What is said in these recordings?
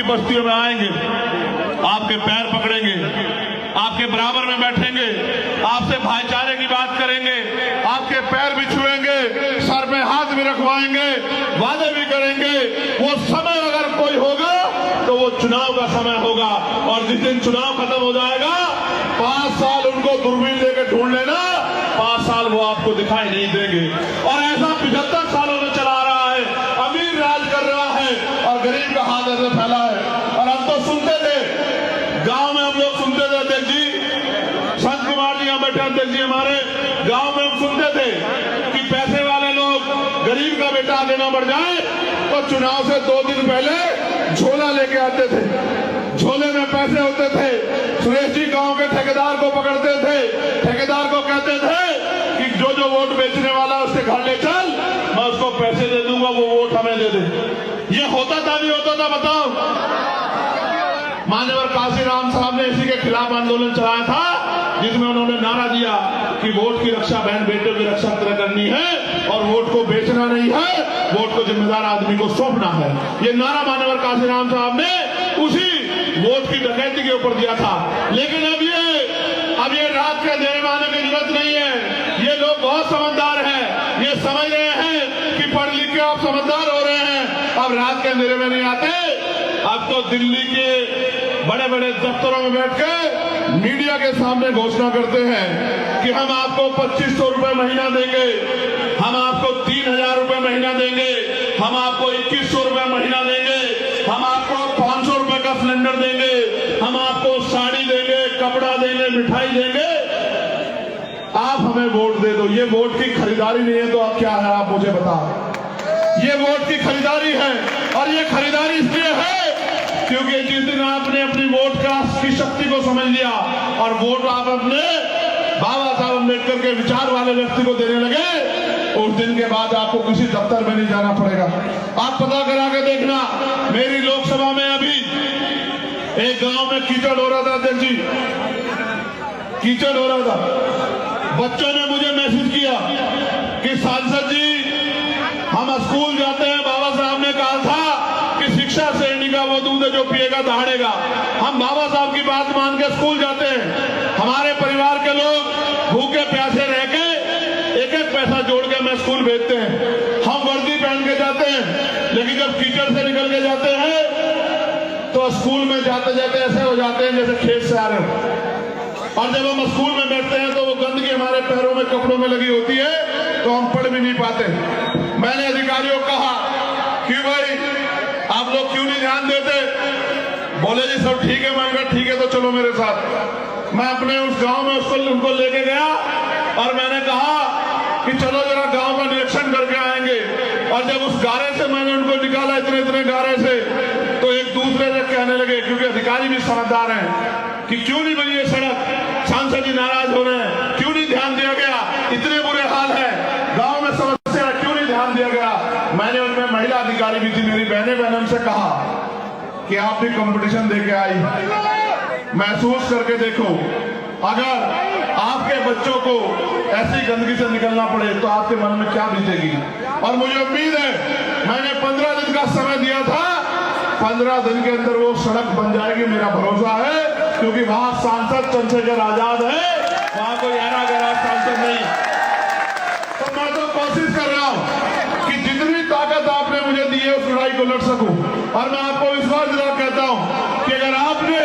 आपकी बस्तियों में आएंगे, आपके पैर पकड़ेंगे, आपके बराबर में बैठेंगे, आपसे भाईचारे की बात करेंगे, आपके पैर भी छुएंगे, सर में हाथ भी रखवाएंगे, वादे भी करेंगे। वो समय अगर कोई होगा तो वो चुनाव का समय होगा, और जिस दिन चुनाव खत्म हो जाएगा 5 साल उनको दूरबीन लेकर ढूंढ लेना, 5 साल वो आपको दिखाई नहीं देंगे। और ऐसा 75 सालों से चला आ रहा है, अमीर राज कर रहा है और गरीब का हाथ ऐसे फैला है। और हम तो सुनते थे, गांव में हम लोग सुनते थे, अध्यक्ष जी, संत कुमार जी यहाँ बैठे अध्यक्ष जी, हमारे गांव में हम सुनते थे कि पैसे वाले लोग गरीब का बेटा आगे ना बढ़ जाए तो चुनाव से 2 दिन पहले झोला लेके आते थे, झोले में पैसे होते थे। सुरेश जी गांव के ठेकेदार को पकड़ते थे, ठेकेदार को कहते थे कि जो जो वोट बेचने वाला उसके घर ले चल, मैं उसको पैसे दे दूंगा, वो वोट हमें दे दे। ये होता था नहीं होता था, बताओ? मान्यवर काशीराम साहब ने इसी के खिलाफ आंदोलन चलाया था, जिसमें उन्होंने नारा दिया कि वोट की रक्षा बहन बेटों की रक्षा तरह करनी है और वोट को बेचना नहीं है, वोट को जिम्मेदार आदमी को सौंपना है। ये नारा मान्यवर काशीराम साहब ने उसी वोट की डकैती के ऊपर दिया था। लेकिन अब ये रात के अंधेरे में आने की जरूरत नहीं है। ये लोग बहुत समझदार हैं, ये समझ रहे हैं कि पढ़ लिख के आप समझदार हो रहे हैं, अब रात के अंधेरे में नहीं आते। अब तो दिल्ली के बड़े बड़े दफ्तरों में बैठ के मीडिया के सामने घोषणा करते हैं कि हम आपको 2500 रुपए महीना देंगे, हम आपको 3000 रुपए महीना देंगे, हम आपको 2100 रुपए महीना देंगे, हम आपको 500 रुपए का सिलेंडर देंगे, हम आपको साड़ी देंगे, कपड़ा देंगे, मिठाई देंगे, आप हमें वोट दे दो। ये वोट की खरीदारी नहीं है तो अब क्या है, आप मुझे बताओ? ये वोट की खरीदारी है, और ये खरीदारी इसलिए है क्योंकि जिस दिन आपने अपनी वोट की शक्ति को समझ लिया और वोट आप अपने बाबा साहब अम्बेडकर के विचार वाले व्यक्ति को देने लगे, उस दिन के बाद आपको किसी दफ्तर में नहीं जाना पड़ेगा। आप पता करा के देखना, मेरी लोकसभा में अभी एक गांव में कीचड़ हो रहा था अध्यक्ष जी, कीचड़ हो रहा था। बच्चों ने मुझे मैसेज किया कि सांसद जी हम स्कूल जाते हैं, बाबा साहब ने कहा था कि शिक्षा श्रेणी का वो दूध जो पिएगा दहाड़ेगा। हम बाबा साहब की बात मान के स्कूल जाते हैं, हमारे परिवार के लोग भूखे प्यासे रह के एक एक पैसा जोड़ के हमें स्कूल भेजते हैं, हम वर्दी पहन के जाते हैं, लेकिन जब कीचड़ से निकल के जाते हैं तो स्कूल में जाते जाते ऐसे हो जाते हैं जैसे खेत से आ रहे हो। और जब हम स्कूल में बैठते हैं तो वो गंदगी हमारे पैरों में, कपड़ों में लगी होती है, तो हम पढ़ भी नहीं पाते। मैंने अधिकारियों को कहा कि भाई आप लोग क्यों नहीं ध्यान देते? बोले जी सब ठीक है। मैंने कहा ठीक है तो चलो मेरे साथ। मैं अपने उस गांव में उनको लेके गया और मैंने कहा कि चलो जरा गांव का निरीक्षण करके आएंगे। और जब उस गारे से मैंने उनको निकाला, इतने इतने गारे से, तो एक दूसरे से कहने लगे, क्योंकि अधिकारी भी समझदार हैं, कि क्यों नहीं बनी ये सड़क, सांसद जी नाराज हो रहे हैं, क्यों नहीं ध्यान दिया गया, इतने बुरे हाल है गांव में, समस्या क्यों नहीं ध्यान दिया गया। मैंने उनमें महिला अधिकारी भी थी, मेरी बहनें उनसे कहा कि आप भी कंपटीशन दे के आई, महसूस करके देखो, अगर आपके बच्चों को ऐसी गंदगी से निकलना पड़े तो आपके मन में क्या बीतेगी। और मुझे उम्मीद है, मैंने 15 दिन का समय दिया था, 15 दिन के अंदर वो सड़क बन जाएगी, मेरा भरोसा है, क्योंकि वहां सांसद चंद्रशेखर आजाद है, वहां कोई ऐरा गैरा सांसद नहीं। तो मैं तो कोशिश कर रहा हूं कि जितनी ताकत आपने मुझे दी है उस लड़ाई को लड़ सकूं। और मैं आपको विश्वास दिला कहता हूं कि अगर आपने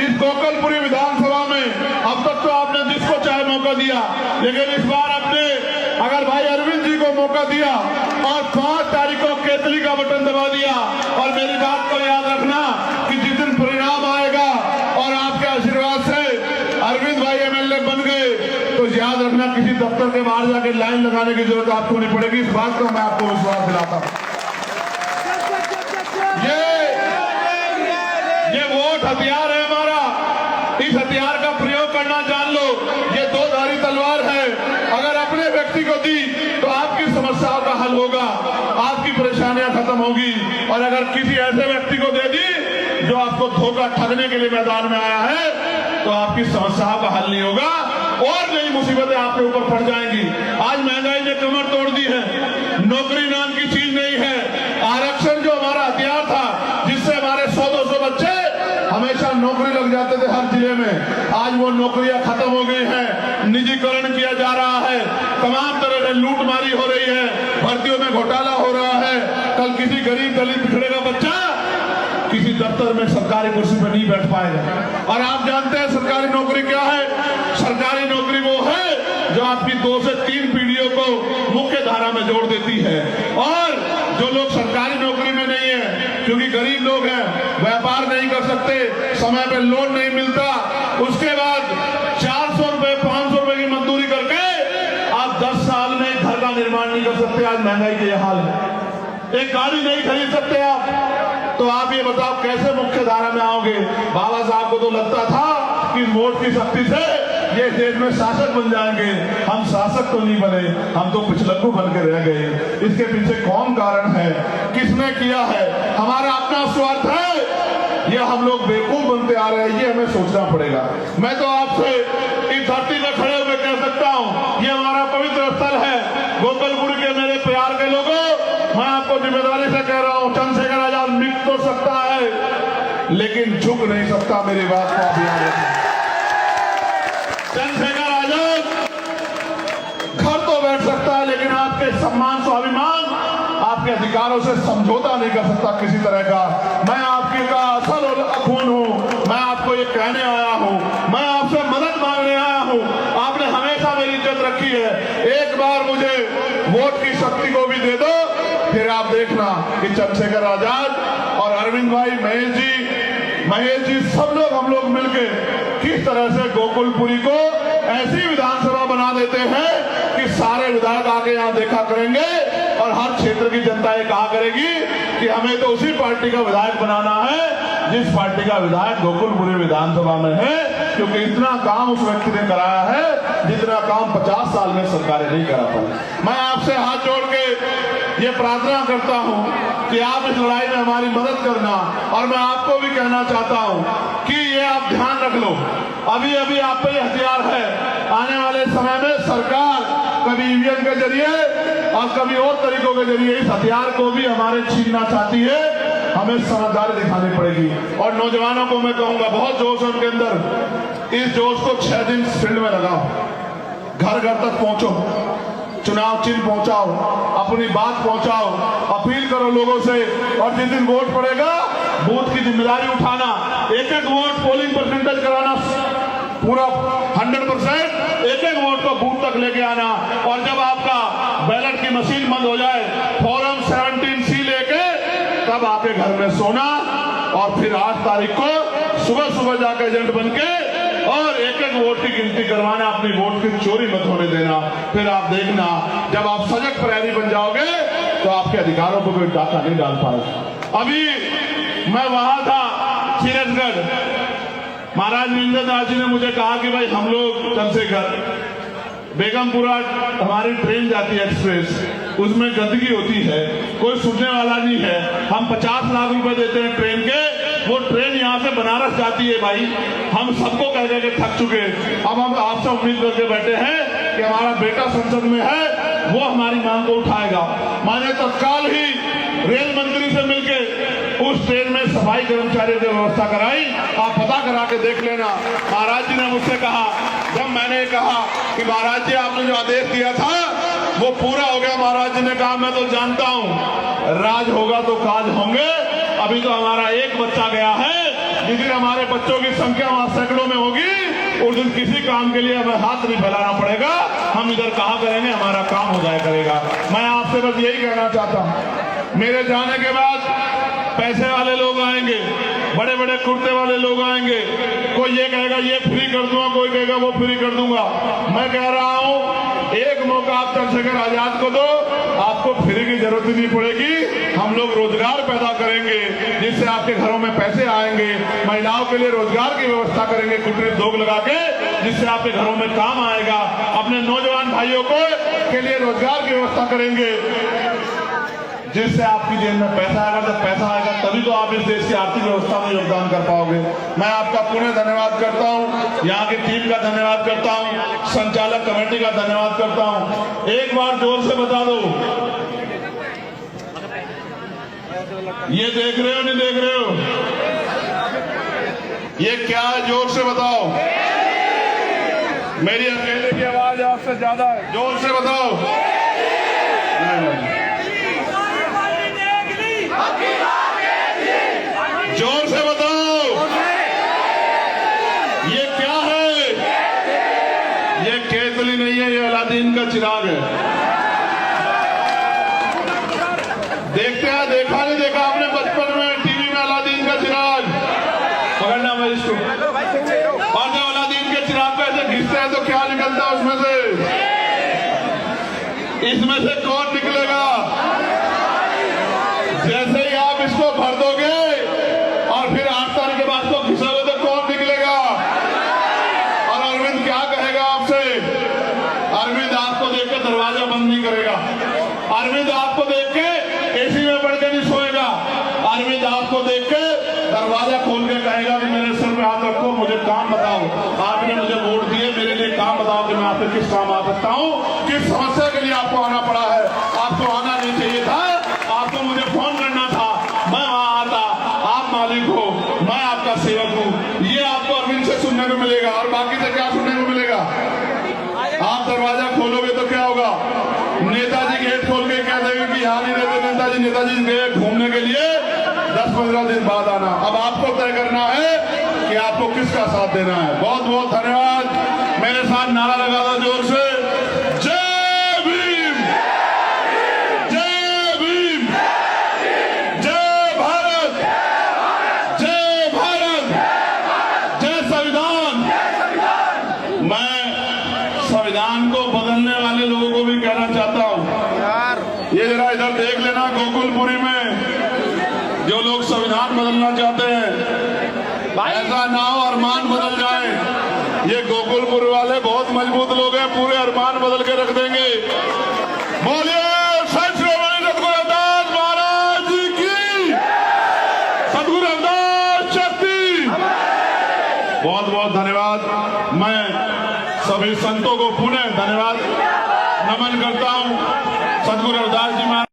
इस गोकलपुरी विधानसभा में, अब तक तो आपने जिसको चाहे मौका दिया, लेकिन इस बार आपने अगर भाई अरविंद जी को मौका दिया और 5 तारीख को केतली का बटन दबा दिया, और मेरी बात को याद रखना कि जिस दिन परिणाम आएगा और आपके आशीर्वाद से अरविंद भाई एमएलए बन गए, तो याद रखना किसी दफ्तर के बाहर जाके लाइन लगाने की जरूरत आपको नहीं पड़ेगी। इस बात का मैं आपको विश्वास दिलाता हूं। ये वोट हथियार है हमारा, इस हथियार का प्रयोग करना जान लो। ये 2 धारी तलवार है, अगर अपने व्यक्ति को दी तो आपकी समस्याओं का हल होगा, आपकी परेशानियां खत्म होगी, और अगर किसी ऐसे व्यक्ति को दे दी जो आपको धोखा ठगने के लिए मैदान में आया है, तो आपकी समस्याओं का हल नहीं होगा और नई मुसीबतें आपके ऊपर पड़ जाएंगी। आज महंगाई ने कमर तोड़ दी है, नौकरी नाम की चीज नहीं है, आरक्षण जो हमारा हथियार था जिससे हमारे 100 वो नौकरियां खत्म हो गई हैं, निजीकरण किया जा रहा है, तमाम तरह से लूटमारी हो रही है, भर्तियों में घोटाला हो रहा है। कल किसी गरीब दलित पिछड़े का बच्चा किसी दफ्तर में सरकारी कुर्सी पर नहीं बैठ पाएगा। और आप जानते हैं सरकारी नौकरी क्या है? सरकारी नौकरी वो है जो आपकी 2 से 3 पीढ़ियों को मुख्य धारा में जोड़ देती है। और जो लोग सरकारी नौकरी में नहीं है, क्योंकि गरीब लोग हैं, व्यापार नहीं कर सकते, समय पे लोन नहीं मिलता, उसके बाद 400 रुपए 500 रुपए की मजदूरी करके आप 10 साल में घर का निर्माण नहीं कर सकते। आज महंगाई के हाल है, एक गाड़ी नहीं खरीद सकते आप। तो आप ये बताओ कैसे मुख्य धारा में आओगे? बाबा साहब को तो लगता था कि वोट की शक्ति से ये देश में शासक बन जाएंगे। हम शासक तो नहीं बने, हम तो पिछलग्गू बन के रह गए। इसके पीछे कौन कारण है, किसने किया है? हमारा अपना स्वार्थ है, ये हम लोग बेवकूफ बनते आ रहे हैं, ये हमें सोचना पड़ेगा। मैं तो आपसे इस धरती पर खड़े होकर कह सकता हूँ, ये हमारा पवित्र स्थल है। गोकुलपुर के मेरे प्यार के लोगों, मैं आपको जिम्मेदारी से कह रहा हूँ, चंद्रशेखर आजाद मिट तो सकता है लेकिन झुक नहीं सकता। मेरी बात को आप याद रखें। चंद्रशेखर आजाद घर तो बैठ सकता है लेकिन आपके सम्मान स्वाभिमान, आपके अधिकारों से समझौता नहीं कर सकता किसी तरह का। मैं आपकी का असल खून हूं, मैं आपको ये कहने आया हूं, मैं आपसे मदद मांगने आया हूं। आपने हमेशा मेरी इज्जत रखी है, एक बार मुझे वोट की शक्ति को भी दे दो, फिर आप देखना कि चंद्रशेखर आजाद और अरविंद भाई, महेश जी सब लोग हम लोग मिलके किस तरह से गोकुलपुरी को ऐसी विधानसभा बना देते हैं कि सारे विधायक आके यहाँ देखा करेंगे और हर क्षेत्र की जनता ये कहा करेगी कि हमें तो उसी पार्टी का विधायक बनाना है जिस पार्टी का विधायक गोकुलपुरी विधानसभा में है, क्योंकि इतना काम उस व्यक्ति ने कराया है जितना काम 50 साल में सरकारें नहीं करा पाई। मैं आपसे हाथ जोड़ के ये प्रार्थना करता हूं कि आप इस लड़ाई में हमारी मदद करना। और मैं आपको भी कहना चाहता हूं कि ये आप ध्यान रख लो, अभी अभी आप पे हथियार है, आने वाले समय में सरकार कभी ईवीएम के जरिए और कभी और तरीकों के जरिए इस हथियार को भी हमारे छीनना चाहती है। हमें समझदारी दिखानी पड़ेगी। और नौजवानों को मैं कहूंगा, बहुत जोश है उनके अंदर, इस जोश को 6 दिन फील्ड में लगाओ, घर घर तक पहुंचो, चुनाव चिन्ह पहुंचाओ, अपनी बात पहुंचाओ, अपील करो लोगों से। और जिस दिन वोट पड़ेगा, बूथ की जिम्मेदारी उठाना, एक एक वोट पोलिंग परसेंटेज कराना, पूरा 100%, एक एक वोट को बूथ तक लेके आना। और जब आपका बैलेट की मशीन बंद हो जाए, फॉर्म 17C लेके तब आके घर में सोना, और फिर 8 तारीख को सुबह सुबह जाकर एजेंट बन के और एक एक वोट की गिनती करवाना, अपनी वोट की चोरी मत होने देना। फिर आप देखना, जब आप सजग प्रहरी बन जाओगे तो आपके अधिकारों को कोई डाका नहीं डाल पाएगा। अभी मैं वहां था सीरजगढ़, महाराज वीरेंद्र दास जी ने मुझे कहा कि भाई हम लोग चंद्रशेखर, बेगमपुरा हमारी ट्रेन जाती है एक्सप्रेस, उसमें गंदगी होती है, कोई सुनने वाला नहीं है, हम 50 लाख रुपए देते हैं ट्रेन के, वो ट्रेन यहाँ से बनारस जाती है भाई, हम सबको कह के थक चुके। अब हम आपसे उम्मीद करके बैठे हैं कि हमारा बेटा संसद में है, वो हमारी मांग को उठाएगा। मैंने तत्काल ही रेल मंत्री से मिलके उस ट्रेन में सफाई कर्मचारियों की व्यवस्था कराई। आप पता करा के देख लेना। महाराज जी ने मुझसे कहा, जब मैंने कहा कि महाराज जी आपने जो आदेश दिया था वो पूरा हो गया, महाराज जी ने कहा मैं तो जानता हूं राज होगा तो काज होंगे। अभी तो हमारा एक बच्चा गया है, जिस दिन हमारे बच्चों की संख्या वहां सैकड़ों में होगी, उस दिन किसी काम के लिए हमें हाथ नहीं फैलाना पड़ेगा, हम इधर कहा करेंगे, हमारा काम हो जाया करेगा। मैं आपसे बस यही कहना चाहता हूं, मेरे जाने के बाद पैसे वाले लोग आएंगे, बड़े बड़े कुर्ते वाले लोग आएंगे, कोई ये कहेगा ये फ्री कर दूंगा, कोई कहेगा वो फ्री कर दूंगा। मैं कह रहा हूं एक मौका आप चंद्रशेखर आजाद को दो, आपको फ्री की जरूरत ही नहीं पड़ेगी। हम लोग रोजगार पैदा करेंगे जिससे आपके घरों में पैसे आएंगे, महिलाओं के लिए रोजगार की व्यवस्था करेंगे, कुटीर उद्योग लगा के, जिससे आपके घरों में काम आएगा। अपने नौजवान भाइयों को के लिए रोजगार की व्यवस्था करेंगे, जिससे आपकी जेब में पैसा आएगा। जब पैसा आएगा तभी तो आप इस देश की आर्थिक व्यवस्था में योगदान कर पाओगे। मैं आपका पुनः धन्यवाद करता हूं, यहाँ की टीम का धन्यवाद करता हूं, संचालक कमेटी का धन्यवाद करता हूं। एक बार जोर से बता दो, ये देख रहे हो नहीं देख रहे हो, ये क्या है, जोर से बताओ। मेरी अकेले की आवाज आपसे ज्यादा है, जोर से बताओ। जोर से बताओ, ये क्या है? ये केतली नहीं है, ये अलादीन का चिराग है। देखते हैं, देखा नहीं देखा आपने बचपन में टीवी में अलादीन का चिराग? पकड़ना मैं इसको। और जब अलादीन के चिराग पे ऐसे घिसते हैं तो क्या निकलता है उसमें से? इसमें से कौन निकलेगा? जैसे ही आप इसको भर दोगे और फिर 8 तारीख के बाद को घिसोगे तो कौन निकलेगा? और अरविंद क्या कहेगा आपसे? अरविंद आपको देख के दरवाजा बंद नहीं करेगा। अरविंद आपको देख के एसी में पड़ के नहीं सोएगा। अरविंद आपको देख के दरवाजा खोल के कहेगा कि मेरे सर पे हाथ रखो, मुझे काम बताओ, आपने मुझे वोट दिए, मेरे लिए काम बताओ कि मैं आपसे किस काम आ सकता हूँ, किस समस्या के लिए आपको आना पड़ा है। आपको आना नहीं चाहिए था, आपको मुझे फोन करना था, मैं वहां आता। आप मालिक हो, मैं आपका सेवक हूँ। ये आपको अरविंद से सुनने को मिलेगा। और बाकी से क्या सुनने को मिलेगा? आप दरवाजा खोलोगे तो क्या होगा? नेताजी गेट खोल के कह देंगे कि यहाँ नहीं रहते नेताजी, नेताजी गए घूमने के लिए, 10-15 दिन बाद आना। अब आपको तय करना है कि आपको किसका साथ देना है। बहुत बहुत धन्यवाद। मेरे साथ नारा लगा दो जोर से, जय भीम, जय भीम, जय भारत, जय भारत, जय संविधान। मैं संविधान को बदलने वाले लोगों को भी कहना चाहता हूं, ये जरा इधर देख लेना, गोकुलपुरी में जो लोग संविधान बदलना चाहते हैं, ऐसा ना हो अरमान बदल जाए। ये गोकुलपुर वाले बहुत मजबूत लोग हैं, पूरे अरमान बदल के रख देंगे। बोलिए संत श्रोमणी सतगुरु रविदास महाराज जी की, सतगुरु रविदास शक्ति। बहुत बहुत धन्यवाद। मैं सभी संतों को पुनः धन्यवाद नमन करता हूं। सतगुरु रविदास जी महाराज